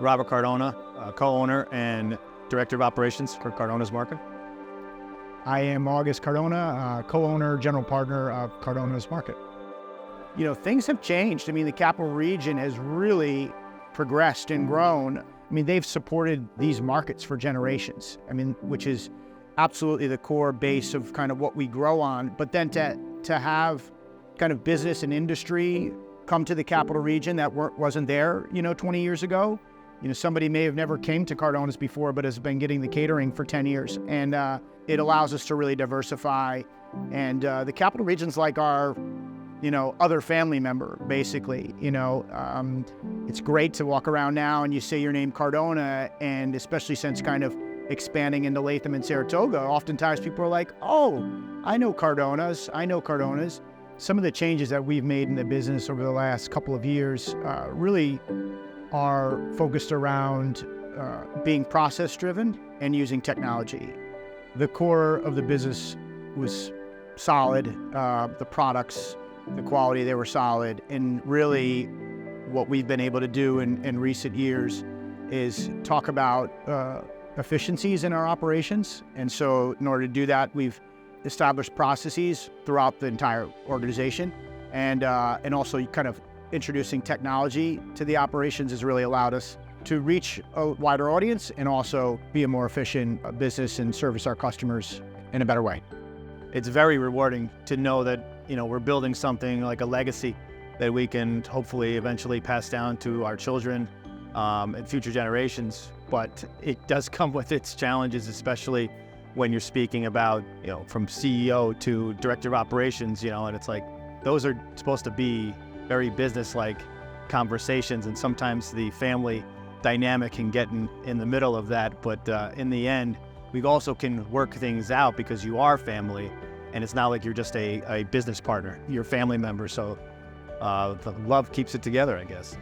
Robert Cardona, co-owner and director of operations for Cardona's market. I am August Cardona, co-owner, general partner of Cardona's market. You know, things have changed. I mean, the capital region has really progressed and grown. I mean, they've supported these markets for generations. I mean, which is absolutely the core base of kind of what we grow on. But then to have kind of business and industry come to the capital region that wasn't there, 20 years ago. Somebody may have never came to Cardona's before, but has been getting the catering for 10 years. And it allows us to really diversify. And the capital region's like our, other family member, basically. It's great to walk around now and you say your name Cardona, and especially since kind of expanding into Latham and Saratoga, oftentimes people are like, oh, I know Cardona's. Some of the changes that we've made in the business over the last couple of years really are focused around being process-driven and using technology. The core of the business was solid. The products, the quality, they were solid. And really what we've been able to do in recent years is talk about efficiencies in our operations. And so in order to do that, we've established processes throughout the entire organization. And also kind of introducing technology to the operations has really allowed us to reach a wider audience and also be a more efficient business and service our customers in a better way. It's very rewarding to know that, we're building something like a legacy that we can hopefully eventually pass down to our children and future generations. But it does come with its challenges, especially when you're speaking about, from CEO to director of operations, and it's like, those are supposed to be very business-like conversations, and sometimes the family dynamic can get in the middle of that. But in the end, we also can work things out because you are family, and it's not like you're just a business partner. You're family members, so the love keeps it together, I guess.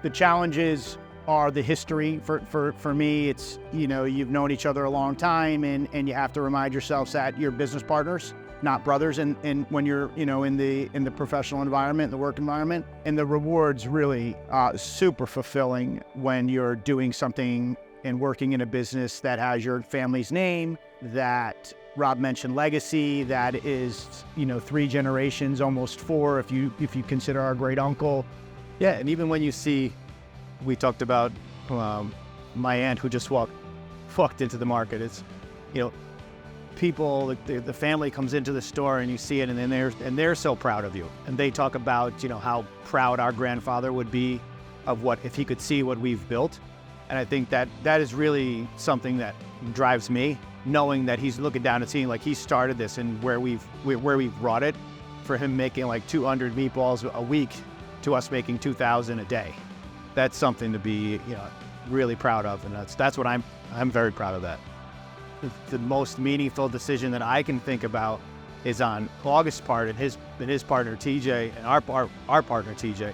The challenges are the history. For me, it's, you've known each other a long time, and you have to remind yourselves that you're business partners, not brothers, and when you're, in the professional environment, the work environment. And the rewards really super fulfilling when you're doing something and working in a business that has your family's name, that Rob mentioned legacy, that is, 3 generations, almost 4 if you consider our great uncle. Yeah, and even when you see, we talked about my aunt who just walked into the market. It's, people, the family comes into the store and you see it, and they're so proud of you. And they talk about, how proud our grandfather would be of if he could see what we've built. And I think that is really something that drives me, knowing that he's looking down and seeing like he started this and where we've brought it, for him making like 200 meatballs a week to us making 2,000 a day. That's something to be, really proud of, and that's what I'm very proud of that. The most meaningful decision that I can think about is on August's part and his partner TJ and our partner TJ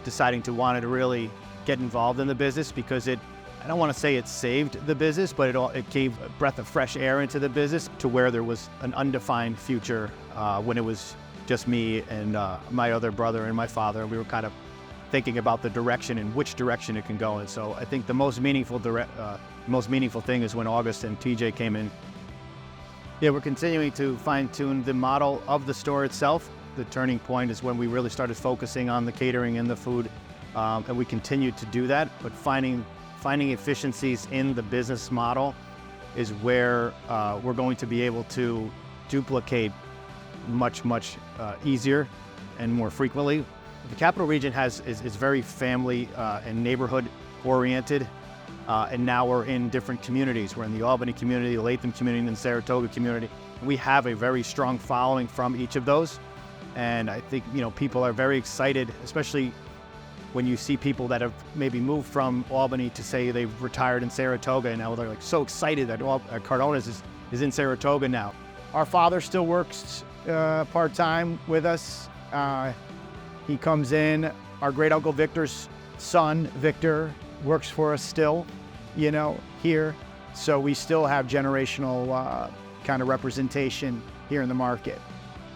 deciding to want to really get involved in the business, because I don't want to say it saved the business, but it gave a breath of fresh air into the business to where there was an undefined future when it was just me and my other brother and my father, and we were kind of thinking about the direction and which direction it can go. And so I think the most meaningful thing is when August and TJ came in. Yeah, we're continuing to fine-tune the model of the store itself. The turning point is when we really started focusing on the catering and the food, and we continued to do that. But finding efficiencies in the business model is where we're going to be able to duplicate much easier and more frequently. The capital region is very family and neighborhood oriented, and now we're in different communities. We're in the Albany community, the Latham community, and the Saratoga community. We have a very strong following from each of those, and I think people are very excited, especially when you see people that have maybe moved from Albany to say they've retired in Saratoga, and now they're like so excited that Cardona's is in Saratoga now. Our father still works part-time with us. He comes in. Our great uncle Victor's son, Victor, works for us still, here. So we still have generational kind of representation here in the market.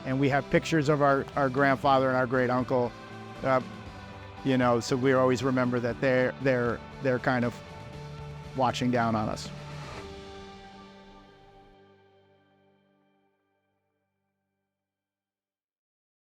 And we have pictures of our grandfather and our great uncle So we always remember that they're kind of watching down on us.